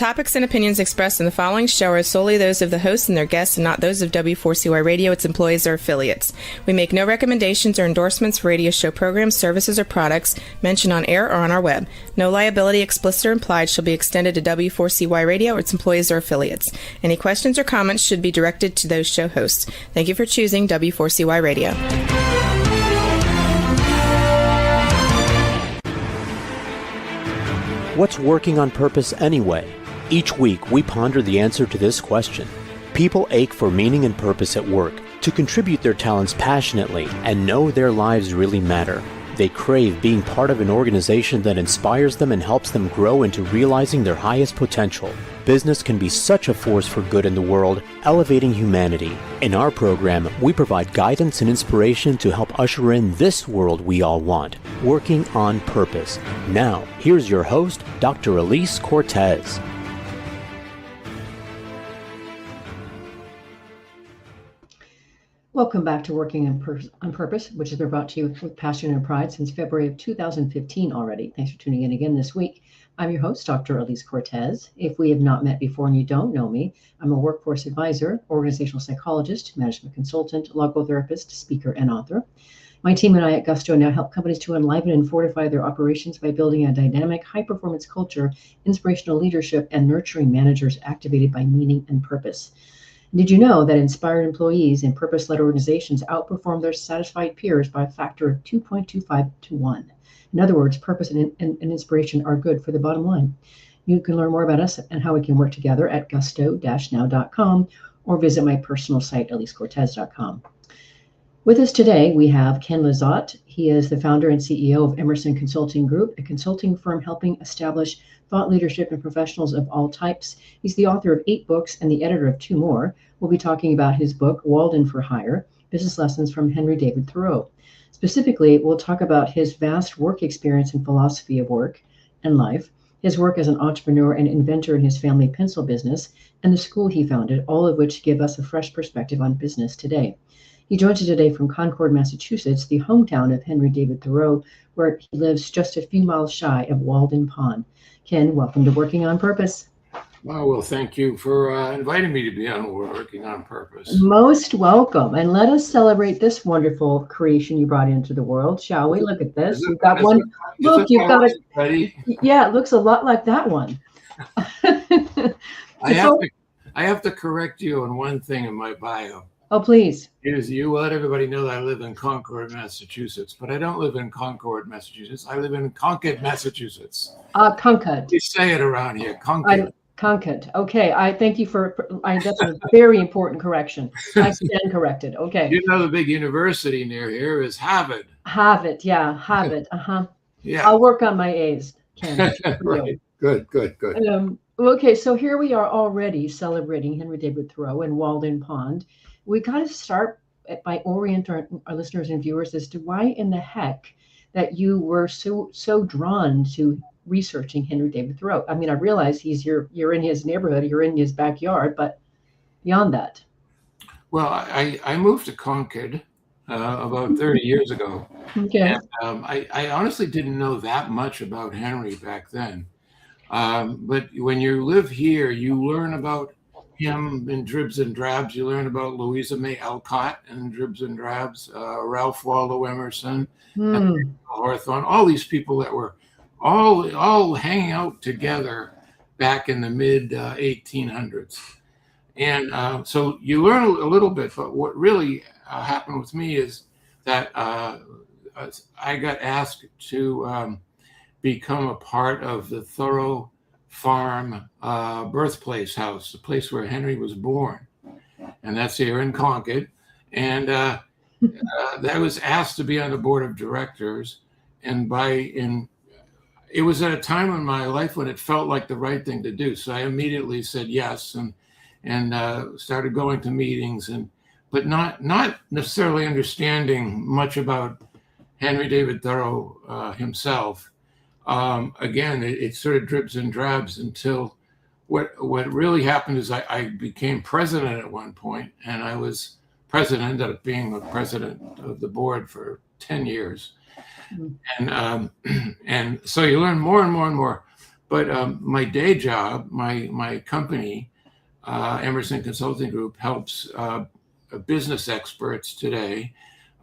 topics and opinions expressed in the following show are solely those of the host and their guests and not those of W4CY Radio, its employees, or affiliates. We make no recommendations or endorsements for radio show programs, services, or products mentioned on air or on our web. No liability, explicit or implied, shall be extended to W4CY Radio or its employees or affiliates. Any questions or comments should be directed to those show hosts. Thank you for choosing W4CY Radio. What's working on purpose anyway? Each week, we ponder the answer to this question. People ache for meaning and purpose at work, to contribute their talents passionately and know their lives really matter. They crave being part of an organization that inspires them and helps them grow into realizing their highest potential. Business can be such a force for good in the world, elevating humanity. In our program, we provide guidance and inspiration to help usher in this world we all want, working on purpose. Now, here's your host, Dr. Elise Cortez. Welcome back to Working on Purpose, which has been brought to you with passion and pride since February of 2015 already. Thanks for tuning in again this week. I'm your host, Dr. Elise Cortez. If we have not met before and you don't know me, I'm a workforce advisor, organizational psychologist, management consultant, logotherapist, speaker, and author. My team and I at Gusto now help companies to enliven and fortify their operations by building a dynamic, high-performance culture, inspirational leadership, and nurturing managers activated by meaning and purpose. Did you know that inspired employees in purpose-led organizations outperform their satisfied peers by a factor of 2.25 to 1? In other words, purpose and inspiration are good for the bottom line. You can learn more about us and how we can work together at gusto-now.com or visit my personal site, elisecortez.com. With us today, we have Ken Lizotte. He is the founder and CEO of Emerson Consulting Group, a consulting firm helping establish thought leadership and professionals of all types. He's the author of 8 books and the editor of 2 more. We'll be talking about his book, Walden for Hire, Business Lessons from Henry David Thoreau. Specifically, we'll talk about his vast work experience and philosophy of work and life, his work as an entrepreneur and inventor in his family pencil business, and the school he founded, all of which give us a fresh perspective on business today. He joins us today from Concord, Massachusetts, the hometown of Henry David Thoreau, where he lives just a few miles shy of Walden Pond. Ken, welcome to Working on Purpose. Well, thank you for inviting me to be on Working on Purpose. Most welcome. And let us celebrate this wonderful creation you brought into the world, shall we? Look at this. You've got one. Look, you've got it. Ready? Yeah, it looks a lot like that one. I have to correct you on one thing in my bio. Oh, please. You let everybody know that I live in Concord, Massachusetts, but I don't live in Concord, Massachusetts. I live in Concord, Massachusetts. Concord. You say it around here, Concord. Concord. Okay, I thank you for. That's a very important correction. I stand corrected. Okay. You know the big university near here is Harvard. Harvard, yeah, Harvard. Yeah. I'll work on my A's, Ken. Right. Good. Okay, so here we are already celebrating Henry David Thoreau and Walden Pond. We got to start by orienting our listeners and viewers as to why in the heck that you were so drawn to researching Henry David Thoreau. I mean, I realize you're in his neighborhood, you're in his backyard, but beyond that. Well, I moved to Concord about 30 years ago. Okay. And, I honestly didn't know that much about Henry back then. But when you live here, you learn about him in dribs and drabs. You learn about Louisa May Alcott in dribs and drabs, Ralph Waldo Emerson, and Hawthorne, all these people that were all hanging out together back in the mid 1800s. And so you learn a little bit, but what really happened with me is that I got asked to become a part of the Thoreau Farm birthplace house, the place where Henry was born. And that's here in Concord. And I was asked to be on the board of directors. And it was at a time in my life when it felt like the right thing to do. So I immediately said yes and started going to meetings, but not necessarily understanding much about Henry David Thoreau himself. Again, it sort of dribs and drabs until what really happened is I became president at one point, and I was president, ended up being the president of the board for 10 years. And so you learn more and more and more. But my day job, my company, Emerson Consulting Group, helps business experts today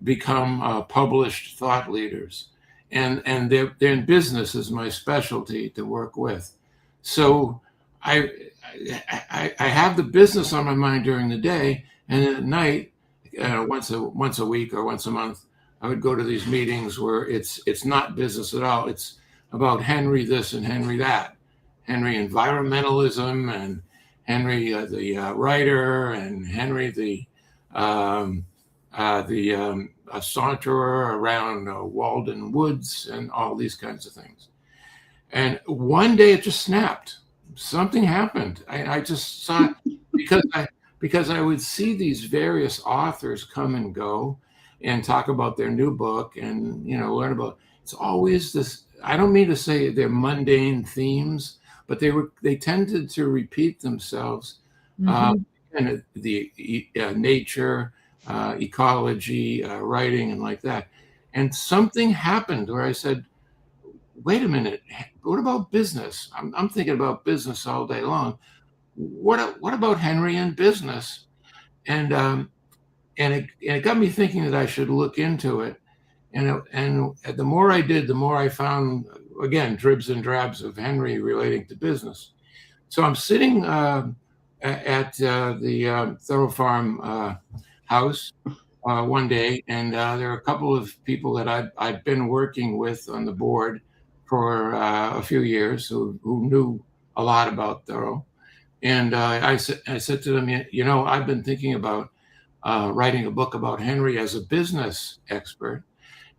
become published thought leaders, and they're in business is my specialty to work with. So I have the business on my mind during the day, and then at night, once a week or once a month, I would go to these meetings where it's not business at all. It's about Henry this and Henry that, Henry environmentalism, and Henry the writer, and Henry the a saunterer around Walden Woods, and all these kinds of things. And one day it just snapped. Something happened. I just saw it because I would see these various authors come and go and talk about their new book, and learn about. It's always this. I don't mean to say they're mundane themes, but they tended to repeat themselves. And the nature, ecology, writing, and like that. And something happened where I said, wait a minute, what about business? I'm thinking about business all day long. What about Henry and business? And it got me thinking that I should look into it. And the more I did, the more I found, again, dribs and drabs of Henry relating to business. So I'm sitting at the Thoreau Farm house one day, and there are a couple of people that I'd been working with on the board for a few years who knew a lot about Thoreau. And I said to them, I've been thinking about writing a book about Henry as a business expert.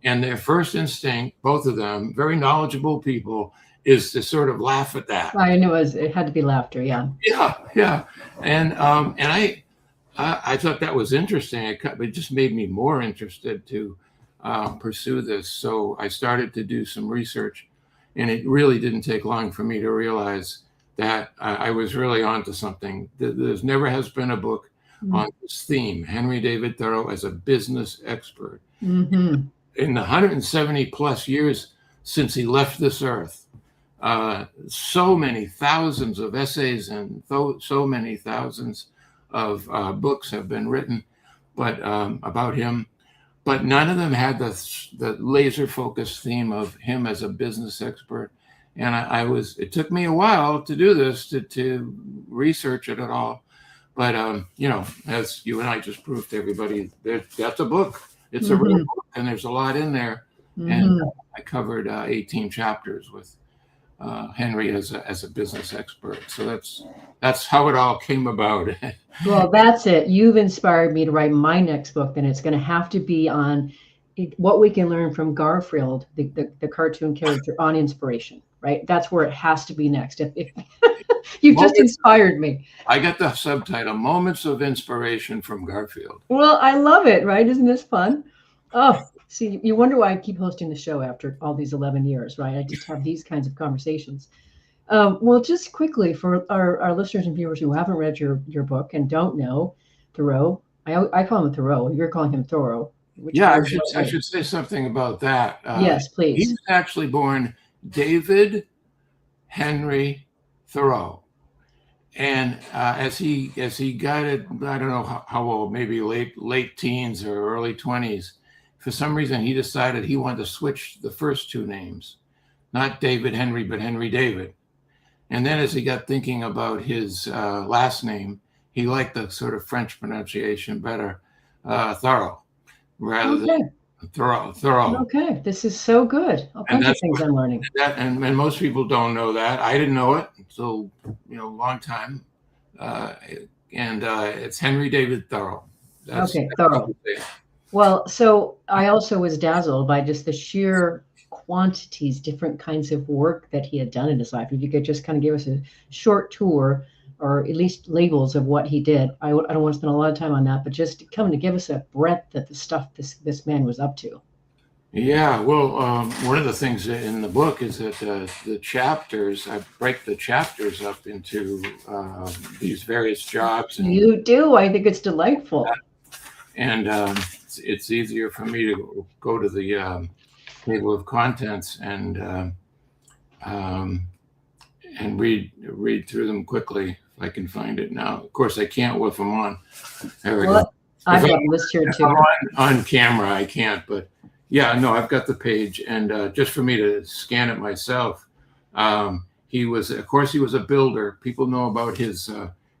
And their first instinct, both of them, very knowledgeable people, is to sort of laugh at that. I knew it had to be laughter, yeah. Yeah. And I thought that was interesting. It just made me more interested to pursue this. So I started to do some research, and it really didn't take long for me to realize that I was really onto something. There's never has been a book on this theme, Henry David Thoreau as a business expert. In the 170 plus years since he left this earth, so many thousands of essays and so many thousands of books have been written, but about him, but none of them had the laser focused theme of him as a business expert. And it took me a while to do this, to research it at all. But, as you and I just proved to everybody, that's a book. It's a real book, and there's a lot in there. And I covered 18 chapters with Henry as a business expert. So that's how it all came about. Well, that's it. You've inspired me to write my next book, and it's going to have to be on what we can learn from Garfield, the cartoon character, on inspiration, right? That's where it has to be next. If you've just inspired me. I got the subtitle, Moments of Inspiration from Garfield. Well, I love it, right? Isn't this fun? Oh, see, you wonder why I keep hosting the show after all these 11 years, right? I just have these kinds of conversations. Well, just quickly for our listeners and viewers who haven't read your book and don't know Thoreau, I call him Thoreau. You're calling him Thoreau. Yeah, I should say something about that. Yes, please. He was actually born David Henry Thoreau, and as he got it, I don't know how old, maybe late teens or early 20s. For some reason, he decided he wanted to switch the first two names, not David Henry, but Henry David. And then as he got thinking about his last name, he liked the sort of French pronunciation better, Thoreau, rather than Thoreau. Okay, this is so good. A bunch of things I'm learning. And most people don't know that. I didn't know it until a long time. And it's Henry David Thoreau. Thoreau. Well, so I also was dazzled by just the sheer quantities, different kinds of work that he had done in his life. If you could just kind of give us a short tour, or at least labels of what he did. I don't want to spend a lot of time on that, but just coming to give us a breadth of the stuff this man was up to. Yeah, well, one of the things in the book is that the chapters, I break the chapters up into these various jobs. And, you do. I think it's delightful. And it's easier for me to go to the table of contents and and read through them quickly if I can find it now. Of course, I can't with them on. There we go. I've got a list here too. On camera, I can't, but yeah, no, I've got the page, and just for me to scan it myself. He was a builder. People know about his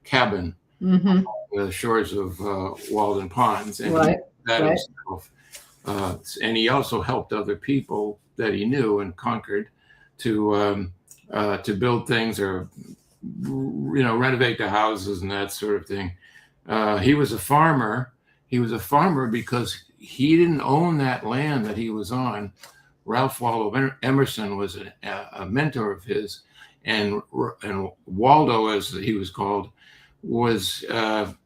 cabin on the shores of Walden Ponds, and he did that himself. And he also helped other people that he knew and conquered to build things or renovate the houses and that sort of thing. He was a farmer. He was a farmer because he didn't own that land that he was on. Ralph Waldo Emerson was a mentor of his, and Waldo, as he was called, had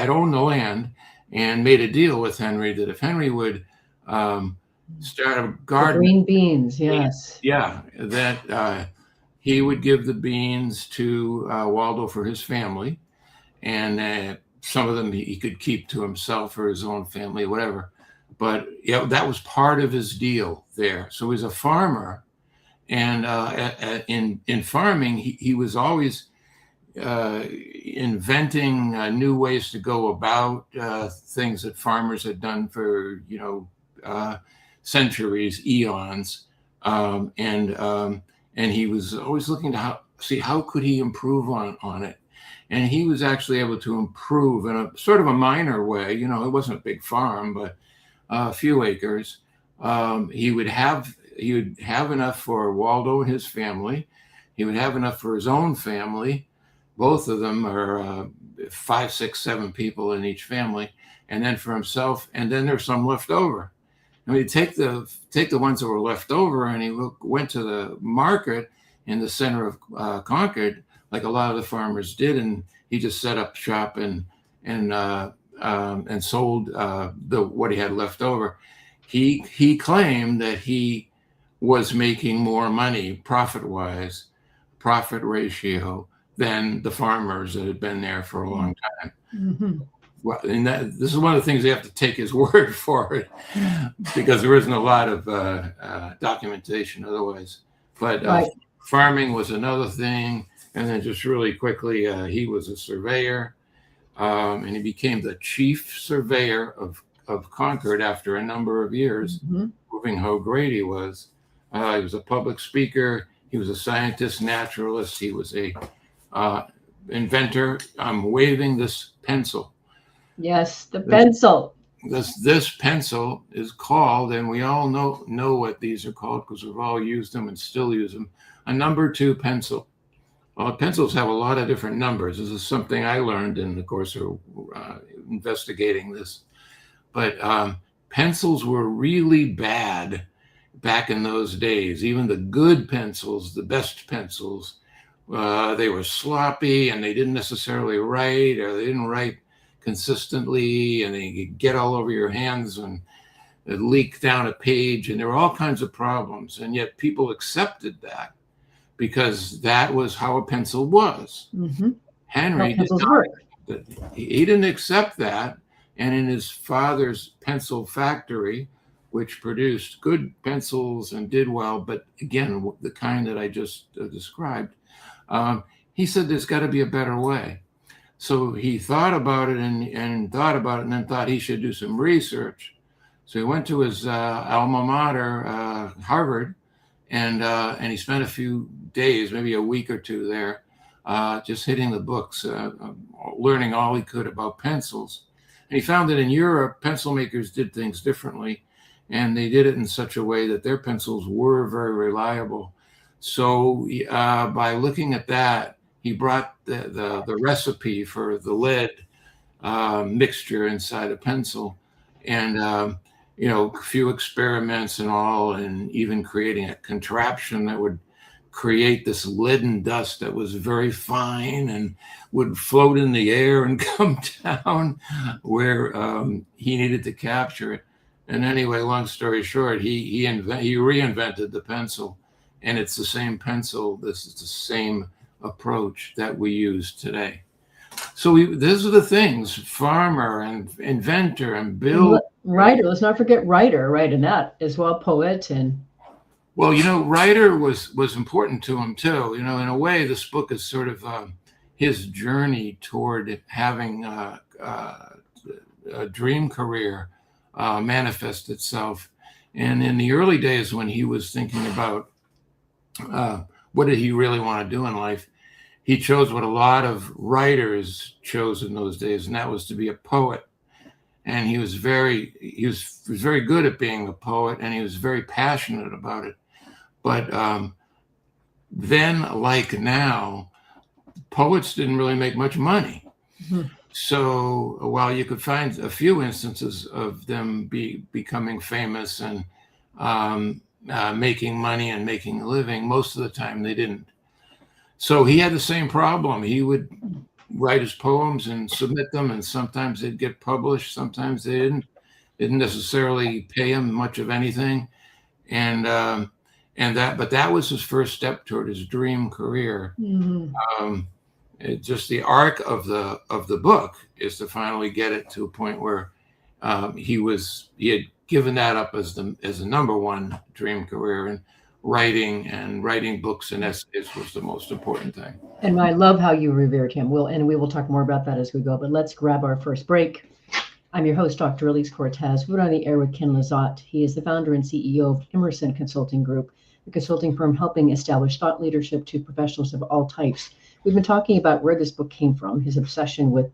owned the land and made a deal with Henry that if Henry would start a garden, the green beans, yes, that he would give the beans to Waldo for his family, and some of them he could keep to himself or his own family, whatever. But that was part of his deal there. So he's a farmer, and in farming, he was always inventing new ways to go about things that farmers had done for centuries, eons, and he was always looking to see how could he improve on it. And he was actually able to improve in a sort of a minor way. It wasn't a big farm, but a few acres. He would have enough for Waldo and his family. He would have enough for his own family. Both of them are 5, 6, 7 people in each family, and then for himself. And then there's some left over. And he'd take the ones that were left over, and he went to the market in the center of Concord, like a lot of the farmers did, and he just set up shop and sold what he had left over. He claimed that he was making more money profit ratio than the farmers that had been there for a long time. Mm-hmm. Well, and this is one of the things you have to take his word for it, because there isn't a lot of documentation otherwise. But farming was another thing. And then just really quickly, he was a surveyor, and he became the chief surveyor of Concord after a number of years, proving how great he was. He was a public speaker. He was a scientist, naturalist. He was a inventor. I'm waving this pencil. Yes, the pencil. This pencil is called, and we all know what these are called because we've all used them and still use them, a number 2 pencil. Well, pencils have a lot of different numbers. This is something I learned in the course of investigating this. But pencils were really bad back in those days. Even the good pencils, the best pencils, they were sloppy, and they didn't necessarily write, or they didn't write consistently, and they could get all over your hands and leak down a page, and there were all kinds of problems. And yet people accepted that, because that was how a pencil was. Mm-hmm. Henry he didn't accept that, and in his father's pencil factory, which produced good pencils and did well, but again, the kind that I just described, he said there's got to be a better way. So he thought about it and thought about it, and then thought he should do some research. So he went to his alma mater, Harvard, and he spent a few days, maybe a week or 2 there, just hitting the books, learning all he could about pencils. And he found that in Europe, pencil makers did things differently, and they did it in such a way that their pencils were very reliable. So by looking at that, he brought the recipe for the lead mixture inside a pencil, and a few experiments and all, and even creating a contraption that would create this leaden dust that was very fine and would float in the air and come down where he needed to capture it. And anyway, long story short, he reinvented the pencil, and it's the same pencil. This is the same approach that we use today. So these are the things: farmer and inventor and builder. Writer. Let's not forget writer, right? And that as well, poet and. Well, writer was important to him too. In a way, this book is sort of his journey toward having a dream career manifest itself. And in the early days when he was thinking about what did he really want to do in life, he chose what a lot of writers chose in those days, and that was to be a poet. And he was very good at being a poet, and he was very passionate about it. But then, like now, poets didn't really make much money. Mm-hmm. So while you could find a few instances of them becoming famous and making money and making a living, most of the time they didn't. So he had the same problem. He would write his poems and submit them, and sometimes they'd get published, sometimes they didn't necessarily pay him much of anything. But that was his first step toward his dream career. Mm-hmm. Just the arc of the book is to finally get it to a point where he had given that up as the number one dream career, and writing books and essays was the most important thing. And I love how you revered him. We will talk more about that as we go, but let's grab our first break. I'm your host, Dr. Elise Cortez. We're on the air with Ken Lizotte. He is the founder and CEO of Emerson Consulting Group, a consulting firm helping establish thought leadership to professionals of all types. We've been talking about where this book came from, his obsession with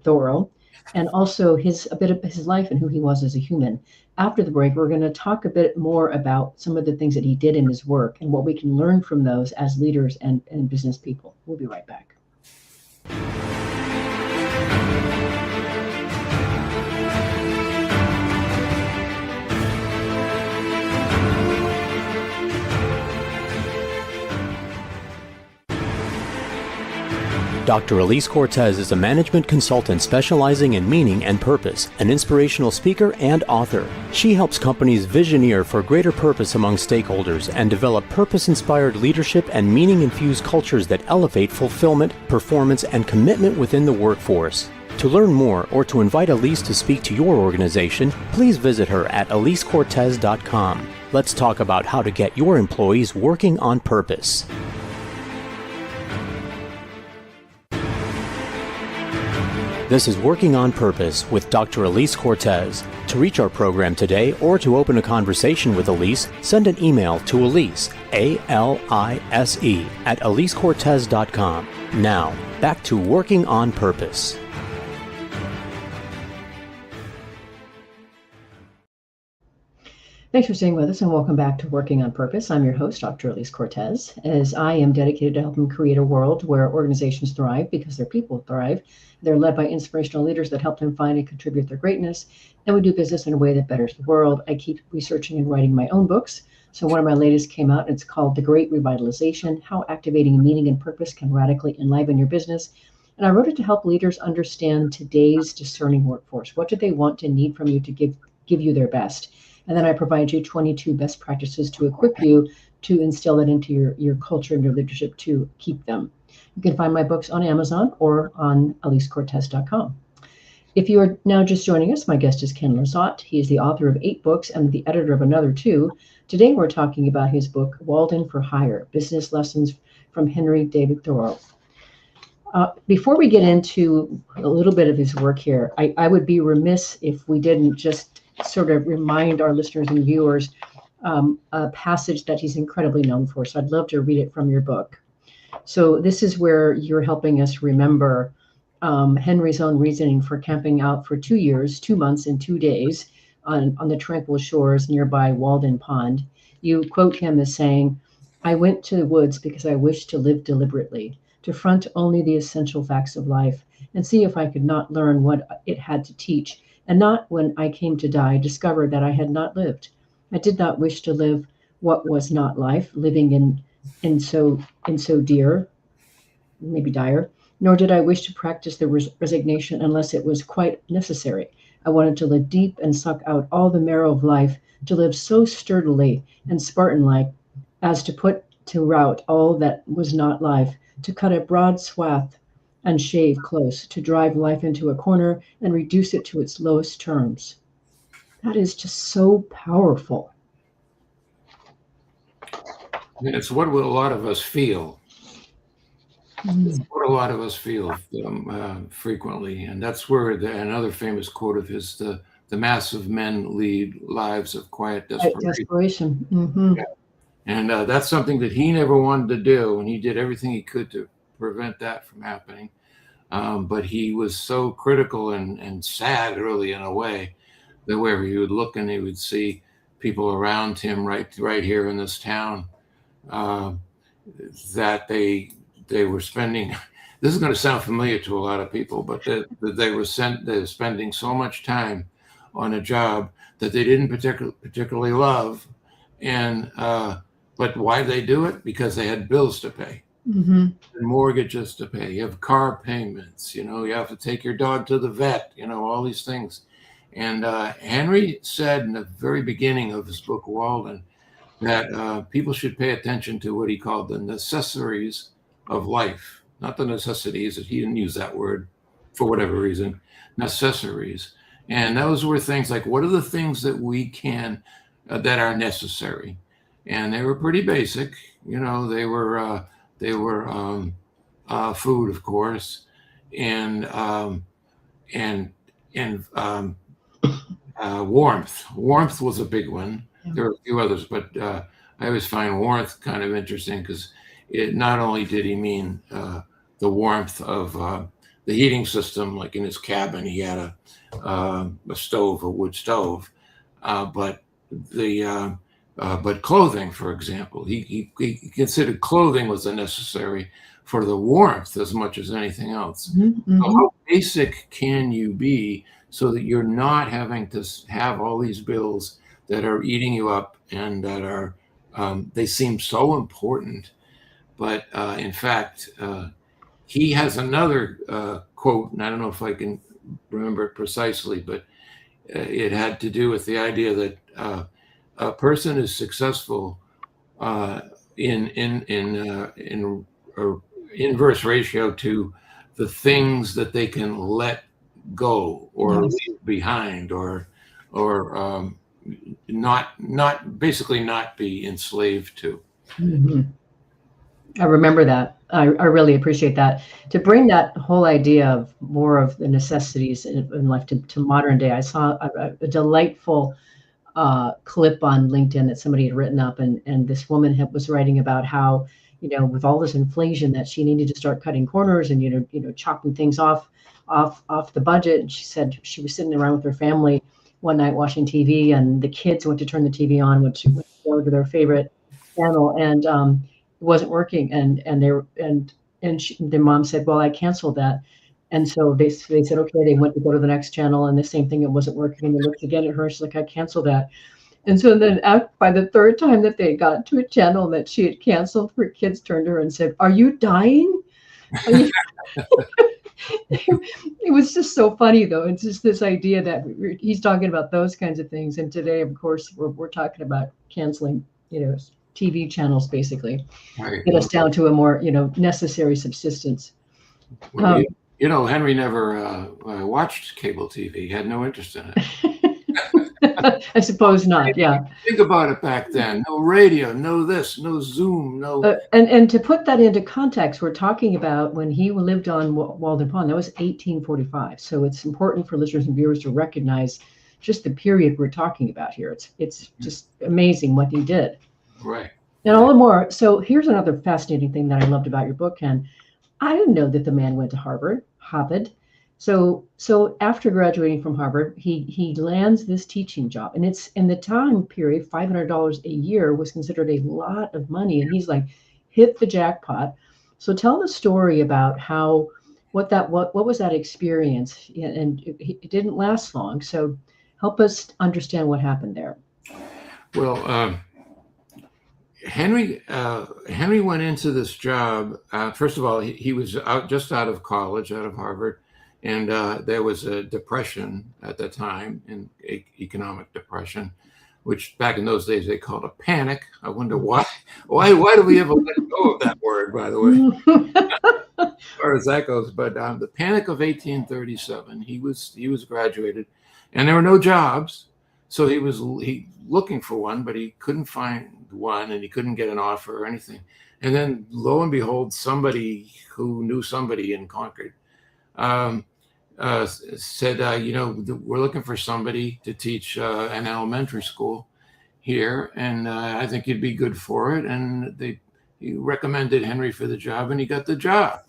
Thoreau, and also a bit of his life and who he was as a human. After the break, we're going to talk a bit more about some of the things that he did in his work and what we can learn from those as leaders and business people. We'll be right back. Dr. Elise Cortez is a management consultant specializing in meaning and purpose, an inspirational speaker and author. She helps companies visioneer for greater purpose among stakeholders and develop purpose-inspired leadership and meaning-infused cultures that elevate fulfillment, performance, and commitment within the workforce. To learn more or to invite Elise to speak to your organization, please visit her at elisecortez.com. Let's talk about how to get your employees working on purpose. This is Working on Purpose with Dr. Elise Cortez. To reach our program today or to open a conversation with Elise, send an email to Elise, A-L-I-S-E, at elisecortez.com. Now, back to Working on Purpose. Thanks for staying with us and welcome back to Working on Purpose. I'm your host, Dr. Elise Cortez, as I am dedicated to helping create a world where organizations thrive because their people thrive. They're led by inspirational leaders that help them find and contribute their greatness, and we do business in a way that betters the world. I keep researching and writing my own books. So one of my latest came out, and it's called The Great Revitalization, How Activating Meaning and Purpose Can Radically Enliven Your Business. And I wrote it to help leaders understand today's discerning workforce. What do they want and need from you to give you their best? And then I provide you 22 best practices to equip you to instill it into your culture and your leadership to keep them. You can find my books on Amazon or on elisecortez.com. If you are now just joining us, my guest is Ken Lizotte. He is the author of 8 books and the editor of another 2. Today we're talking about his book, Walden for Hire, Business Lessons from Henry David Thoreau. Before we get into a little bit of his work here, I would be remiss if we didn't just sort of remind our listeners and viewers a passage that he's incredibly known for. So I'd love to read it from your book. So this is where you're helping us remember Henry's own reasoning for camping out for 2 years, 2 months, and 2 days on the tranquil shores nearby Walden Pond. You quote him as saying, "I went to the woods because I wished to live deliberately, to front only the essential facts of life, and see if I could not learn what it had to teach, and not when I came to die discover that I had not lived. I did not wish to live what was not life, living in so dear, maybe dire, nor did I wish to practice the resignation unless it was quite necessary. I wanted to live deep and suck out all the marrow of life, to live so sturdily and Spartan-like as to put to rout all that was not life, to cut a broad swath and shave close, to drive life into a corner and reduce it to its lowest terms." That is just so powerful. And it's what a lot of us feel. It's what a lot of us feel frequently. And that's where another famous quote of his, the mass of men lead lives of quiet desperation. Yeah. And that's something that he never wanted to do. And he did everything he could to prevent that from happening. But he was so critical and sad, really, in a way, that wherever he would look and he would see people around him right here in this town, that they were spending, this is going to sound familiar to a lot of people, but they were spending so much time on a job that they didn't particularly love. And but why did they do it? Because they had bills to pay. Mortgages to pay, you have car payments, you have to take your dog to the vet, all these things. And Henry said in the very beginning of his book, Walden, that people should pay attention to what he called the necessaries of life, not the necessities. He didn't use that word for whatever reason, necessaries. And those were things like, what are the things that we can, that are necessary? And they were pretty basic, they were food, of course, and warmth. Warmth was a big one. There were a few others, but I always find warmth kind of interesting because it not only did he mean the warmth of the heating system, like in his cabin, he had a stove, a wood stove, but clothing, for example, he considered clothing was a necessary for the warmth as much as anything else. So how basic can you be so that you're not having to have all these bills that are eating you up and that are, they seem so important, but in fact, he has another quote, and I don't know if I can remember it precisely, but it had to do with the idea that a person is successful in inverse ratio to the things that they can let go or leave behind, or not basically not be enslaved to. I remember that. I really appreciate that. To bring that whole idea of more of the necessities in life to modern day, I saw a delightful clip on LinkedIn that somebody had written up, and this woman was writing about how, with all this inflation, that she needed to start cutting corners and chopping things off the budget. And she said she was sitting around with her family one night watching TV, and the kids went to turn the TV on, went to go to their favorite channel, and it wasn't working. And their mom said, "Well, I canceled that." And so they said, okay, they went to go to the next channel, and the same thing, it wasn't working. And they looked again at her, she's like, "I canceled that." And so then by the third time that they got to a channel that she had canceled, her kids turned to her and said, "Are you dying?" It was just so funny, though. It's just this idea that he's talking about those kinds of things. And today, of course, we're talking about canceling, TV channels, basically, get us down to a more, necessary subsistence. Well, Henry never watched cable TV. He had no interest in it. I suppose not. Yeah. Think about it back then. No radio, no this, no Zoom, no. And to put that into context, we're talking about when he lived on Walden Pond. That was 1845. So it's important for listeners and viewers to recognize just the period we're talking about here. It's just amazing what he did. Right. And all the more. So here's another fascinating thing that I loved about your book, Ken. I didn't know that the man went to Harvard. So after graduating from Harvard, he lands this teaching job, and it's in the time period, $500 a year was considered a lot of money, and he's like, hit the jackpot. So tell the story about what was that experience, and it didn't last long. So help us understand what happened there. Well, Henry went into this job. First of all, he was just out of college, out of Harvard, and there was a depression at the time, an economic depression, which back in those days they called a panic. I wonder why. Why do we ever let go of that word, by the way, as far as that goes? But the Panic of 1837, he was graduated, and there were no jobs. So he was looking for one, but he couldn't find one, and he couldn't get an offer or anything. And then lo and behold, somebody who knew somebody in Concord said, we're looking for somebody to teach an elementary school here, and I think you'd be good for it. And he recommended Henry for the job, and he got the job.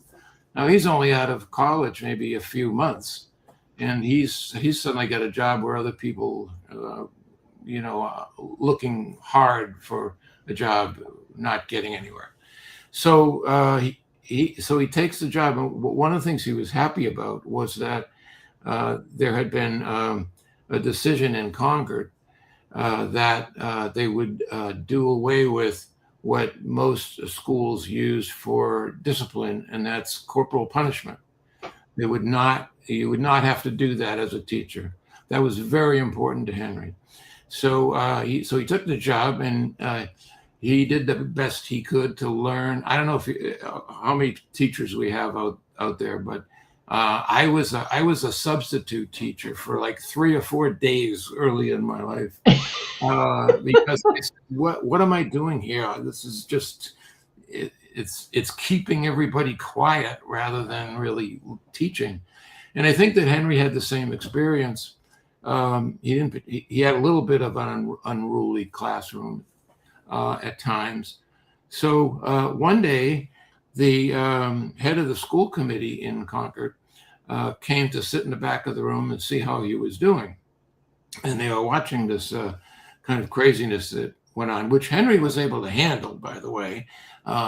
Now he's only out of college maybe a few months, and he's suddenly got a job where other people, looking hard for a job, not getting anywhere. So he takes the job, and one of the things he was happy about was that there had been a decision in Concord that they would do away with what most schools use for discipline, and that's corporal punishment. You would not have to do that as a teacher. That was very important to Henry. So he took the job, and he did the best he could to learn. I don't know how many teachers we have out there, but I was a substitute teacher for like 3 or 4 days early in my life because I said, what am I doing here? This is just it's keeping everybody quiet rather than really teaching. And I think that Henry had the same experience. He had a little bit of an unruly classroom at times. So one day, the head of the school committee in Concord came to sit in the back of the room and see how he was doing. And they were watching this kind of craziness that went on, which Henry was able to handle, by the way.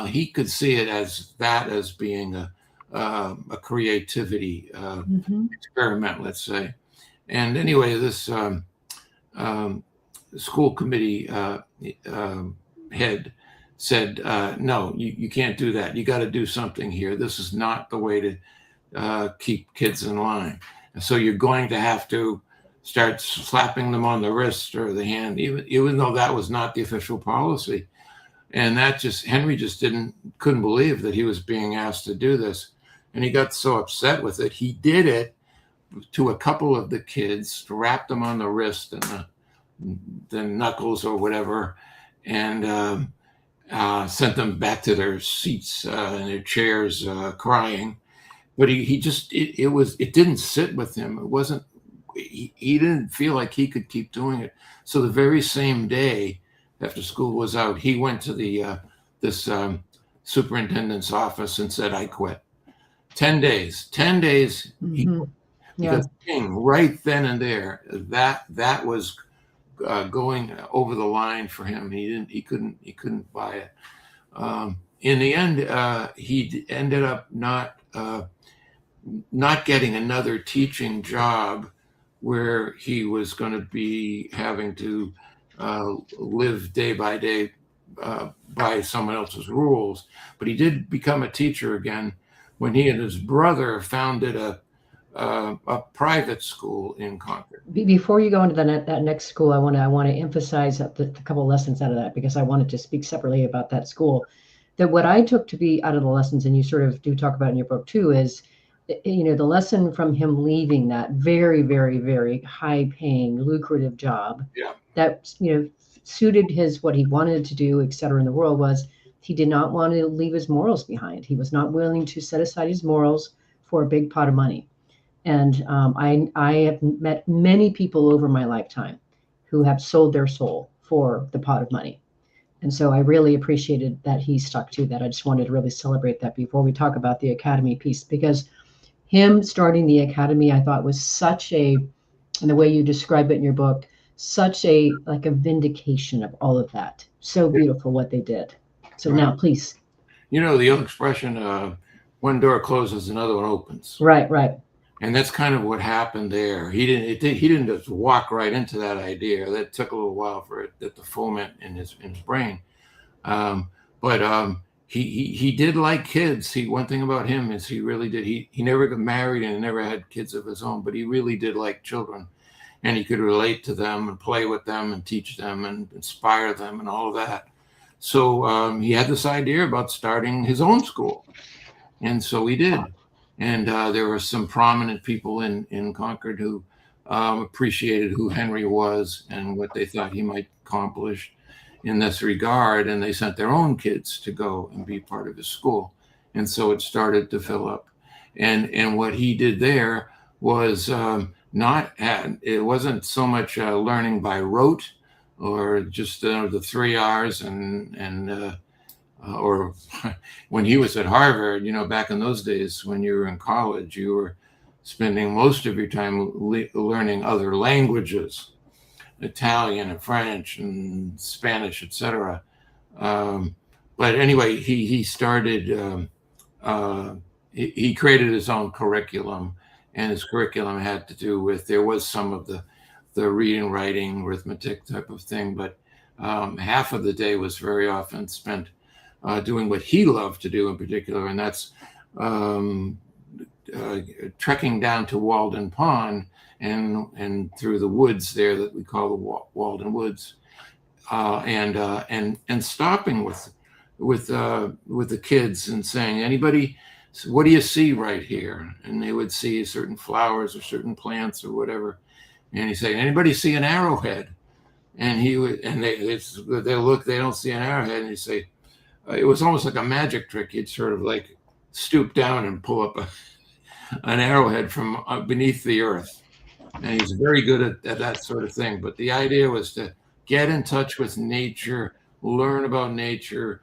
He could see it as being a creativity experiment, let's say. And anyway, this school committee head said, no, you can't do that. You got to do something here. This is not the way to keep kids in line. And so you're going to have to start slapping them on the wrist or the hand, even though that was not the official policy. And Henry just couldn't believe that he was being asked to do this. And he got so upset with it. He did it to a couple of the kids, wrapped them on the wrist and the knuckles or whatever, and sent them back to their seats and their chairs crying. But it didn't sit with him. It wasn't, he didn't feel like he could keep doing it. So the very same day after school was out, he went to this superintendent's office and said, I quit. 10 days, he quit. Because right then and there, that was going over the line for him. He couldn't buy it. In the end, he ended up not getting another teaching job where he was going to be having to live day by day by someone else's rules. But he did become a teacher again when he and his brother founded a private school in Concord. Before you go into that next school, I want to emphasize a couple of lessons out of that, because I wanted to speak separately about that school. That what I took to be out of the lessons, and you sort of do talk about in your book too, is the lesson from him leaving that very, very, very high-paying, lucrative job that suited what he wanted to do, et cetera, in the world, was he did not want to leave his morals behind. He was not willing to set aside his morals for a big pot of money. And I have met many people over my lifetime who have sold their soul for the pot of money. And so I really appreciated that he stuck to that. I just wanted to really celebrate that before we talk about the academy piece, because him starting the academy, I thought, was such and the way you describe it in your book, such a vindication of all of that. So beautiful what they did. So now, please. The old expression, one door closes, another one opens. Right. And that's kind of what happened there. He didn't just walk right into that idea. That took a little while for it to foment in his brain. But he did like kids. One thing about him is he really did. He never got married and never had kids of his own, but he really did like children, and he could relate to them and play with them and teach them and inspire them and all of that. So he had this idea about starting his own school, and so he did. And there were some prominent people in Concord who appreciated who Henry was and what they thought he might accomplish in this regard, and they sent their own kids to go and be part of his school. And so it started to fill up. And what he did there was it wasn't so much learning by rote or just the 3 R's or when he was at Harvard, back in those days when you were in college, you were spending most of your time learning other languages, Italian and French and Spanish, etc. But anyway, he started, he created his own curriculum, and his curriculum had to do with, there was some of the reading, writing, arithmetic type of thing, but half of the day was very often spent doing what he loved to do in particular, and that's trekking down to Walden Pond and through the woods there that we call the Walden Woods, and stopping with the kids and saying, anybody, what do you see right here? And they would see certain flowers or certain plants or whatever, and he'd say, anybody see an arrowhead? And he would, and they look, they don't see an arrowhead, and he'd say, it was almost like a magic trick. He'd sort of like stoop down and pull up an arrowhead from beneath the earth. And he's very good at that sort of thing. But the idea was to get in touch with nature, learn about nature,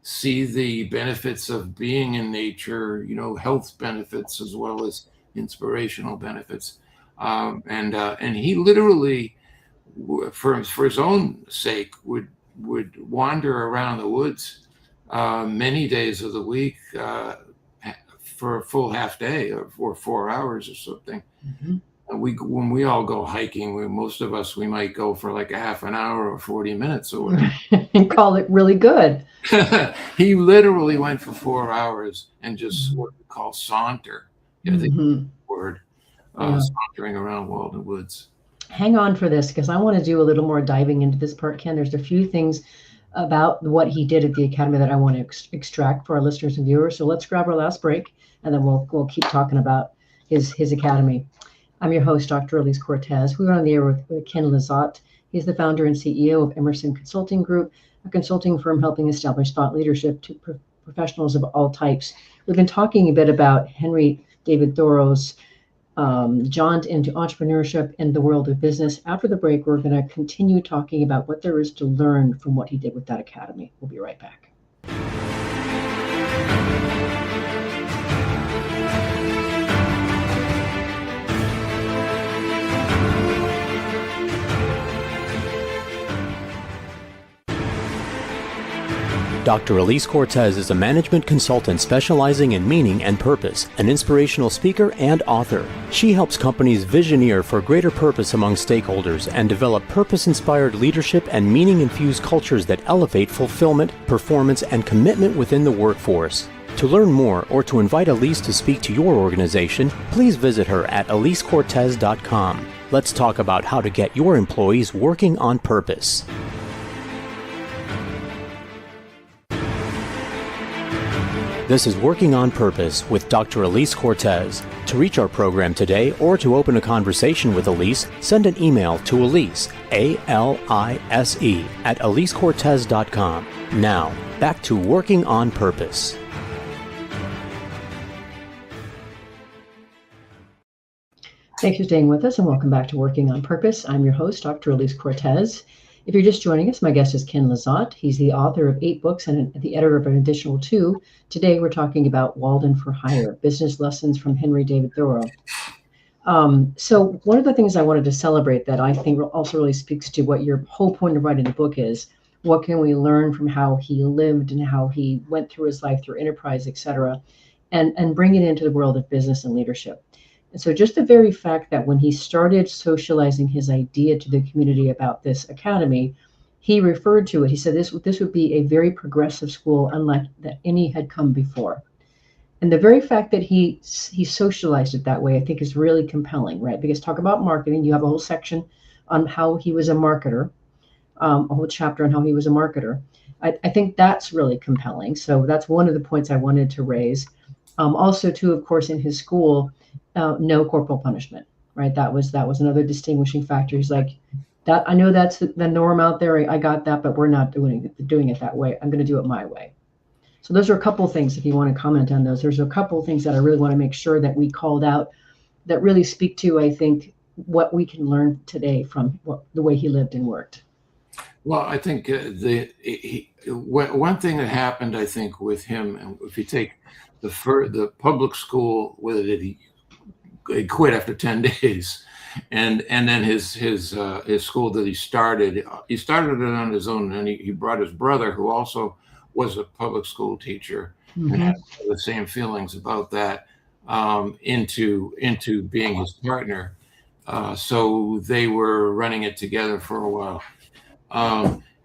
see the benefits of being in nature, health benefits as well as inspirational benefits. And he literally, for his own sake, would wander around the woods many days of the week for a full half day or 4 hours or something. Mm-hmm. When we all go hiking, most of us, we might go for like a half an hour or 40 minutes or whatever. And call it really good. He literally went for 4 hours and just what we call saunter. I think that's the word, sauntering around Walden Woods. Hang on for this, because I want to do a little more diving into this part, Ken. There's a few things about what he did at the Academy that I want to extract for our listeners and viewers. So let's grab our last break, and then we'll keep talking about his Academy. I'm your host, Dr. Elise Cortez. We were on the air with Ken Lizotte. He's the founder and CEO of Emerson Consulting Group, a consulting firm helping establish thought leadership to professionals of all types. We've been talking a bit about Henry David Thoreau's jaunt into entrepreneurship and the world of business. After the break, we're going to continue talking about what there is to learn from what he did with that academy. We'll be right back. Dr. Elise Cortez is a management consultant specializing in meaning and purpose, an inspirational speaker and author. She helps companies visioneer for greater purpose among stakeholders and develop purpose-inspired leadership and meaning-infused cultures that elevate fulfillment, performance, and commitment within the workforce. To learn more or to invite Elise to speak to your organization, please visit her at elisecortez.com. Let's talk about how to get your employees working on purpose. This is Working on Purpose with Dr. Elise Cortez. To reach our program today or to open a conversation with Elise, send an email to Elise, A-L-I-S-E, at elisecortez.com. Now, back to Working on Purpose. Thanks for staying with us, and welcome back to Working on Purpose. I'm your host, Dr. Elise Cortez. If you're just joining us, my guest is Ken Lizotte. He's the author of 8 books and the editor of an additional 2. Today, we're talking about Walden for Hire, Business Lessons from Henry David Thoreau. So one of the things I wanted to celebrate that I think also really speaks to what your whole point of writing the book is, what can we learn from how he lived and how he went through his life through enterprise, et cetera, and bring it into the world of business and leadership. And so just the very fact that when he started socializing his idea to the community about this academy, he referred to it, he said this would be a very progressive school, unlike that any had come before. And the very fact that he socialized it that way, I think is really compelling, right? Because talk about marketing, you have a whole section on how he was a marketer, a whole chapter on how he was a marketer. I think that's really compelling. So that's one of the points I wanted to raise. Also, too, of course, in his school, no corporal punishment. right? That was another distinguishing factor. He's like, that I know that's the norm out there. I got that, but we're not doing it that way. I'm going to do it my way. So those are a couple of things, if you want to comment on those. There's a couple of things that I really want to make sure that we called out that really speak to, I think, what we can learn today from the way he lived and worked. Well, I think one thing that happened, I think, with him, and if you take the public school, whether he quit after 10 days, and then his school that he started it on his own, and he brought his brother, who also was a public school teacher, and had the same feelings about that, into being his partner. So they were running it together for a while.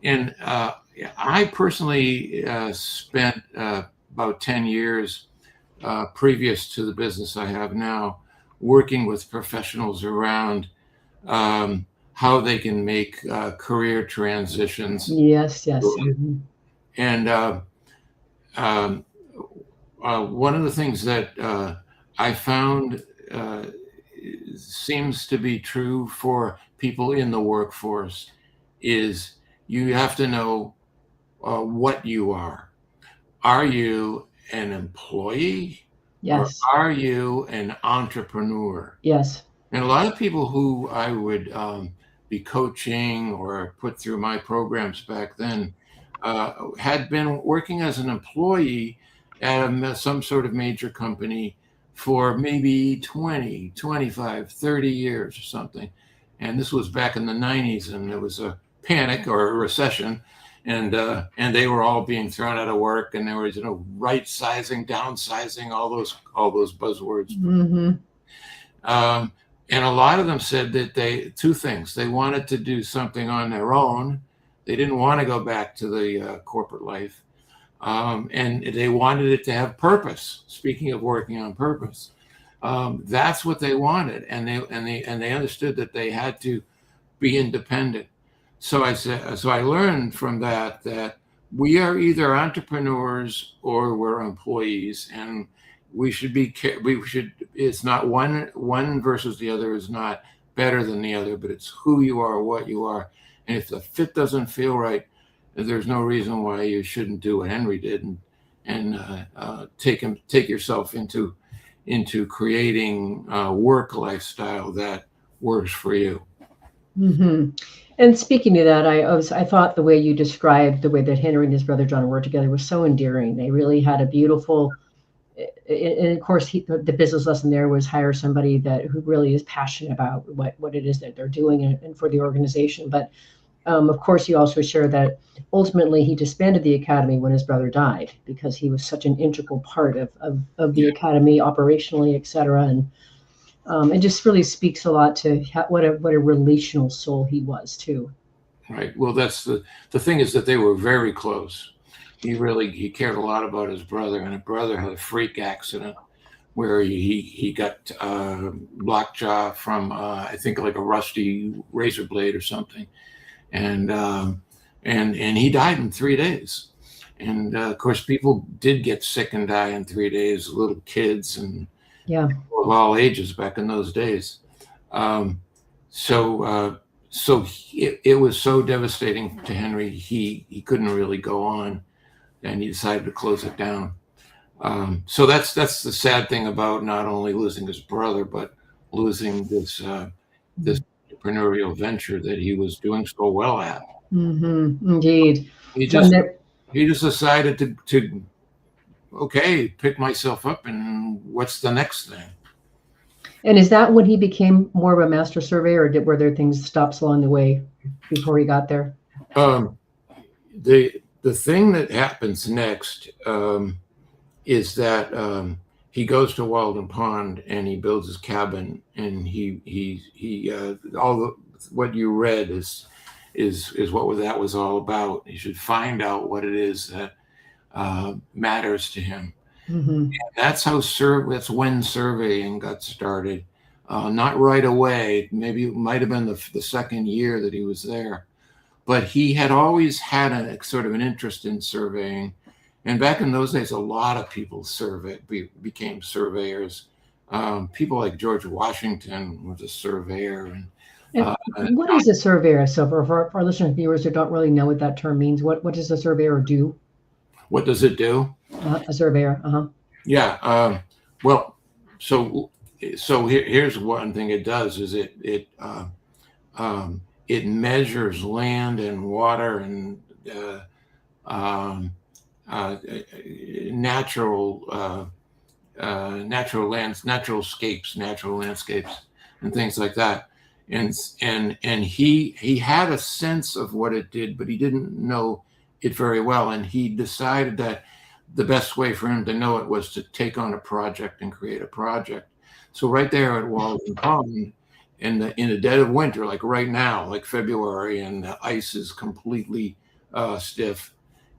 And I personally spent about 10 years previous to the business I have now, working with professionals around how they can make career transitions. Yes. And one of the things that I found seems to be true for people in the workforce is you have to know what you are. Are you an employee? Yes. Or are you an entrepreneur? Yes. And a lot of people who I would be coaching or put through my programs back then had been working as an employee at some sort of major company for maybe 20, 25, 30 years or something. And this was back in the 90s, and there was a panic or a recession, and they were all being thrown out of work, and there was right sizing, downsizing, all those buzzwords. And a lot of them said that two things: they wanted to do something on their own, they didn't want to go back to the corporate life, and they wanted it to have purpose. Speaking of working on purpose, that's what they wanted, and they understood that they had to be independent. So I learned from that we are either entrepreneurs or we're employees, and it's not one versus the other is not better than the other, but it's who you are, what you are. And if the fit doesn't feel right, there's no reason why you shouldn't do what Henry did and take yourself into creating a work lifestyle that works for you. And speaking of that, I thought the way you described the way that Henry and his brother John worked together was so endearing. They really had a beautiful, and of course, the business lesson there was hire somebody who really is passionate about what it is that they're doing and for the organization. But of course, you also share that ultimately he disbanded the academy when his brother died because he was such an integral part of the academy operationally, et cetera. And it just really speaks a lot to what a relational soul he was too. Right. Well, that's the thing is that they were very close. He cared a lot about his brother, and his brother had a freak accident where he got lockjaw from I think like a rusty razor blade or something, and he died in 3 days. And of course, people did get sick and die in 3 days, little kids and of all ages back in those days. So it was so devastating to Henry. He couldn't really go on, and he decided to close it down. So that's the sad thing about not only losing his brother, but losing this entrepreneurial venture that he was doing so well at. Indeed. He just decided to pick myself up, and what's the next thing? And is that when he became more of a master surveyor, or were there things stops along the way before he got there? The thing that happens next is that he goes to Walden Pond and he builds his cabin, and he what you read is what that was all about. You should find out what it is that matters to him. And that's when surveying got started. Not right away. Maybe it might have been the second year that he was there, but he had always had a sort of an interest in surveying. And back in those days, a lot of people became surveyors. People like George Washington was a surveyor. And what is a surveyor? So for our listeners and viewers who don't really know what that term means, what does a surveyor do? What does it do? A surveyor. Yeah. Well, so here's one thing it does is it measures land and water and natural landscapes, and things like that. And he had a sense of what it did, but he didn't know it very well. And he decided that the best way for him to know it was to take on a project and create a project. So right there at Walden Pond, in the dead of winter, like right now, like February, and the ice is completely stiff,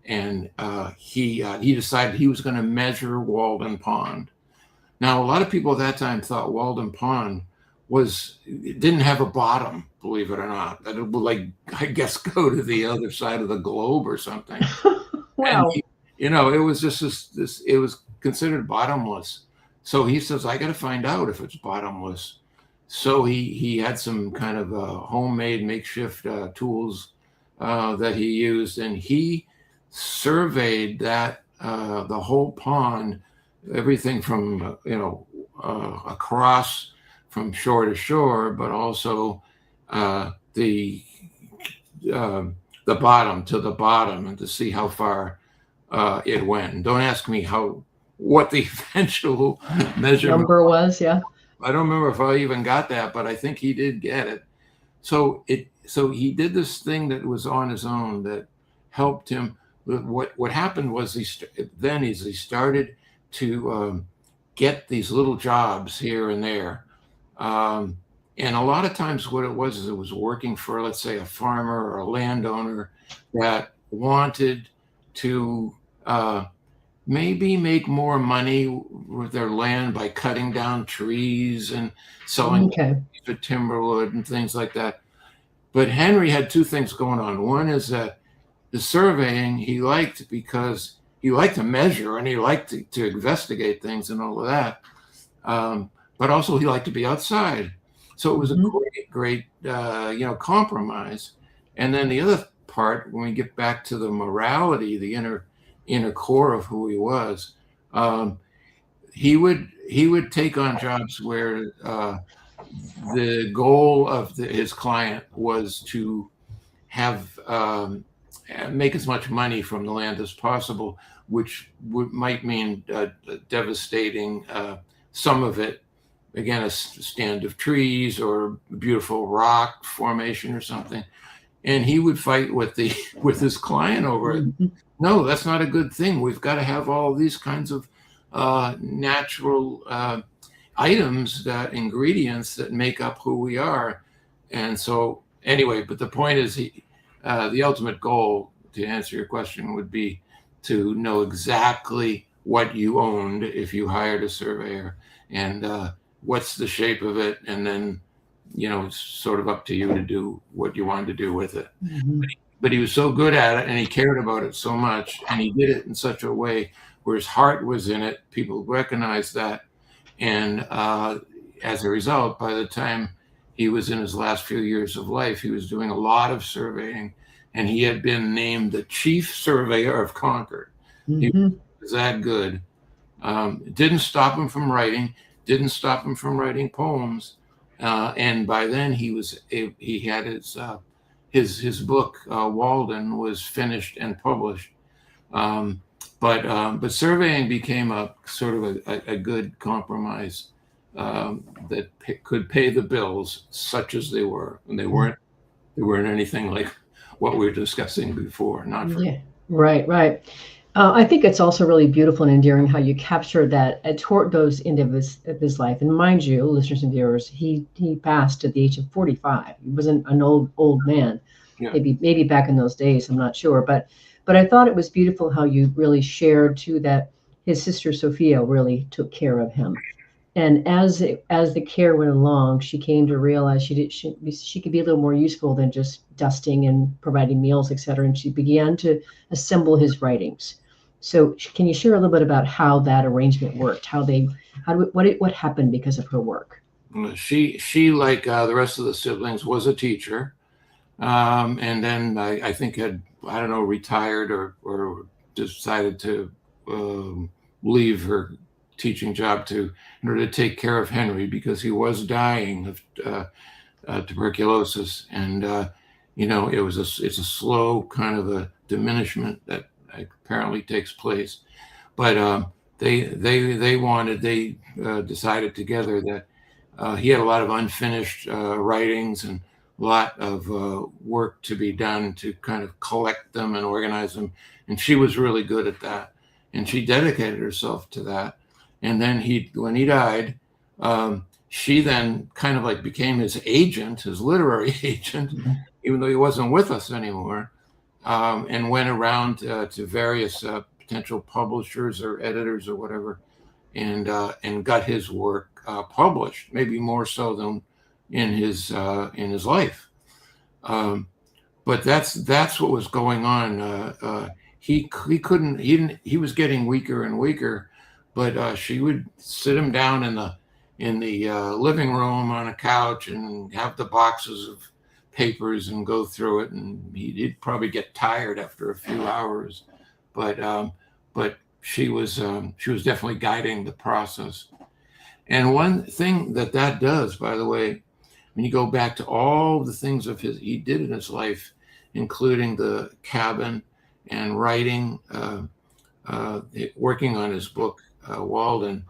and he decided he was going to measure Walden Pond. Now, a lot of people at that time thought Walden Pond didn't have a bottom, believe it or not. That it would, like, I guess, go to the other side of the globe or something. Wow. And it was just this. It was considered bottomless. So he says, I got to find out if it's bottomless. So he had some kind of homemade makeshift tools that he used, and he surveyed that the whole pond, everything from across from shore to shore, but also the bottom to the bottom, and to see how far it went. And don't ask me what the eventual measurement number was. Yeah. I don't remember if I even got that, but I think he did get it. So he did this thing that was on his own that helped him. What happened was he started to get these little jobs here and there. And a lot of times what it was working for, let's say, a farmer or a landowner that wanted to maybe make more money with their land by cutting down trees and selling for timberwood and things like that. But Henry had two things going on. One is that the surveying he liked because he liked to measure and he liked to investigate things and all of that. But also he liked to be outside. So it was a great compromise. And then the other part, when we get back to the morality, the inner core of who he was, he would take on jobs where the goal of his client was to have make as much money from the land as possible, which might mean devastating some of it. Again, a stand of trees or a beautiful rock formation or something, and he would fight with his client over it. No, that's not a good thing. We've got to have all these kinds of natural items, ingredients that make up who we are. And so anyway, but the point is the ultimate goal, to answer your question, would be to know exactly what you owned if you hired a surveyor, and what's the shape of it. And then, it's sort of up to you to do what you wanted to do with it. But he was so good at it, and he cared about it so much, and he did it in such a way where his heart was in it. People recognized that. And as a result, by the time he was in his last few years of life, he was doing a lot of surveying, and he had been named the chief surveyor of Concord. He was that good. It didn't stop him from writing, didn't stop him from writing poems. And by then he had his book, Walden, was finished and published. But surveying became a sort of a good compromise that could pay the bills, such as they were. And they weren't anything like what we were discussing before. Not for Right. I think it's also really beautiful and endearing how you capture that toward those end of his life. And mind you, listeners and viewers, he passed at the age of 45. He wasn't an old man. Yeah. Maybe back in those days, I'm not sure. But I thought it was beautiful how you really shared too that his sister Sophia really took care of him. And as the care went along, she came to realize she could be a little more useful than just dusting and providing meals, etc. And she began to assemble his writings. So can you share a little bit about how that arrangement worked? What happened because of her work? She like the rest of the siblings, was a teacher, and then I think had, I don't know, retired or decided to leave her teaching job in order to take care of Henry, because he was dying of tuberculosis, and it's a slow kind of a diminishment that apparently takes place. But they decided together that he had a lot of unfinished writings and a lot of work to be done to kind of collect them and organize them. And she was really good at that. And she dedicated herself to that. And then when he died, she then kind of like became his agent, his literary agent, even though he wasn't with us anymore, and went around to various potential publishers or editors or whatever, and got his work published, maybe more so than in his life. But that's what was going on. He was getting weaker and weaker, but she would sit him down in the living room on a couch and have the boxes of papers and go through it, and he'd probably get tired after a few hours, but she was definitely guiding the process. And one thing that does, by the way, when you go back to all the things he did in his life, including the cabin and writing, working on his book, Walden,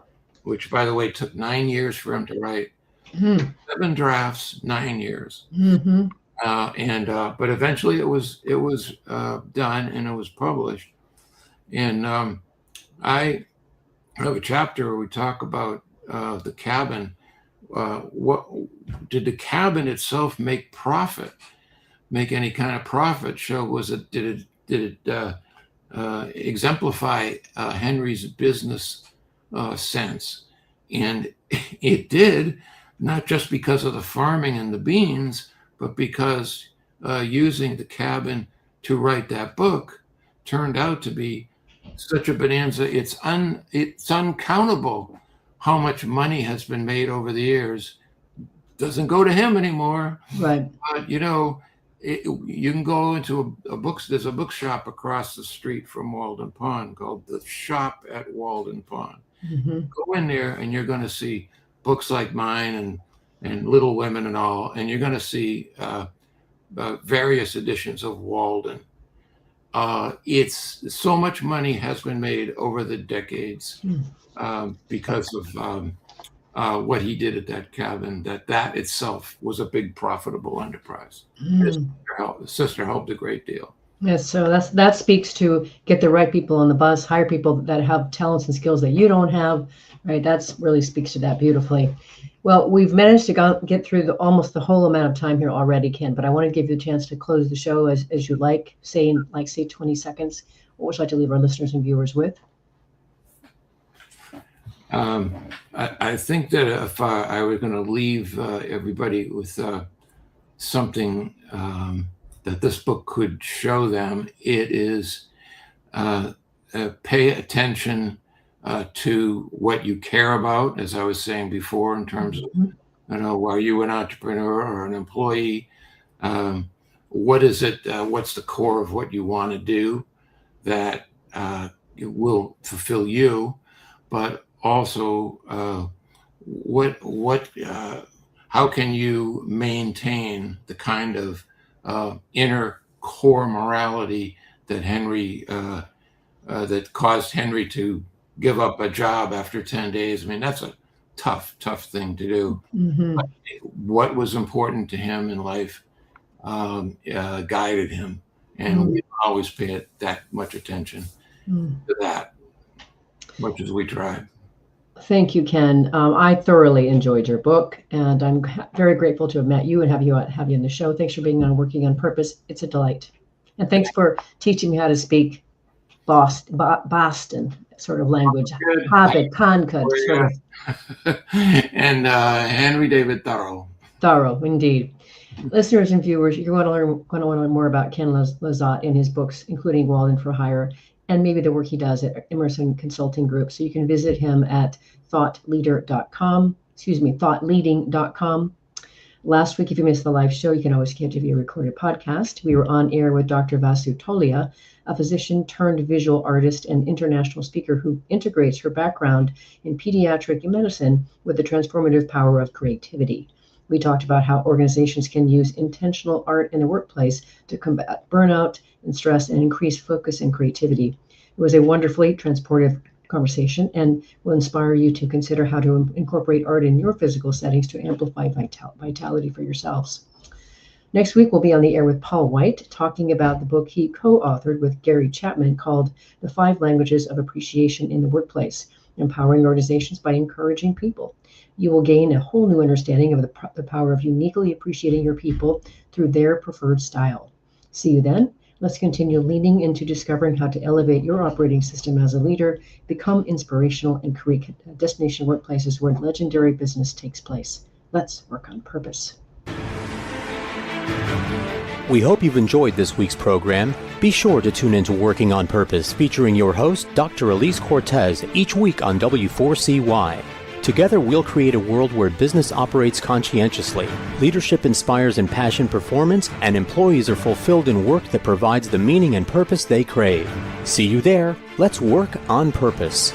which, by the way, took 9 years for him to write. 7 drafts, 9 years. Mm-hmm. But eventually it was done and it was published. And I have a chapter where we talk about the cabin. What did the cabin itself make any kind of profit? Did it exemplify Henry's business sense? And it did, not just because of the farming and the beans, but because using the cabin to write that book turned out to be such a bonanza. It's uncountable how much money has been made over the years. Doesn't go to him anymore. Right. But you can go into a book. There's a bookshop across the street from Walden Pond called the Shop at Walden Pond. Mm-hmm. Go in there and you're going to see books like mine and Little Women and all, and you're going to see various editions of Walden. It's so much money has been made over the decades because of what he did at that cabin. That itself was a big profitable enterprise. His sister helped a great deal. Yes, so that speaks to get the right people on the bus, hire people that have talents and skills that you don't have, right? That's really speaks to that beautifully. Well, we've managed to get through almost the whole amount of time here already, Ken, but I want to give you a chance to close the show as you like, say 20 seconds. What would you like to leave our listeners and viewers with? I think that if I was going to leave everybody with something that this book could show them, it is pay attention to what you care about, as I was saying before, in terms of, are you an entrepreneur or an employee? What is it? What's the core of what you want to do that will fulfill you? But also, how can you maintain the kind of inner core morality that that caused Henry to give up a job after 10 days? I mean, that's a tough thing to do. Mm-hmm. But what was important to him in life guided him, and we don't always pay that much attention to that, much as we try. Thank you, Ken. I thoroughly enjoyed your book, and I'm very grateful to have met you and have you in the show. Thanks for being on Working on Purpose. It's a delight. And thanks for teaching me how to speak Boston sort of language. Hobbit, Concord. And Henry David Thoreau. Thoreau, indeed. Listeners and viewers, you're going to want to learn more about Ken Lizotte in his books, including Walden for Hire and maybe the work he does at Emerson Consulting Group. So you can visit him at thoughtleading.com. Last week, if you missed the live show, you can always catch it via recorded podcast. We were on air with Dr. Vasu Tolia, a physician turned visual artist and international speaker who integrates her background in pediatric medicine with the transformative power of creativity. We talked about how organizations can use intentional art in the workplace to combat burnout and stress and increase focus and creativity. It was a wonderfully transportive conversation and will inspire you to consider how to incorporate art in your physical settings to amplify vitality for yourselves. Next week, we'll be on the air with Paul White, talking about the book he co-authored with Gary Chapman called The 5 Languages of Appreciation in the Workplace, Empowering Organizations by Encouraging People. You will gain a whole new understanding of the power of uniquely appreciating your people through their preferred style. See you then. Let's continue leaning into discovering how to elevate your operating system as a leader, become inspirational, and create destination workplaces where legendary business takes place. Let's work on purpose. We hope you've enjoyed this week's program. Be sure to tune into Working on Purpose, featuring your host, Dr. Elise Cortez, each week on W4CY. Together, we'll create a world where business operates conscientiously, leadership inspires impassioned performance, and employees are fulfilled in work that provides the meaning and purpose they crave. See you there. Let's work on purpose.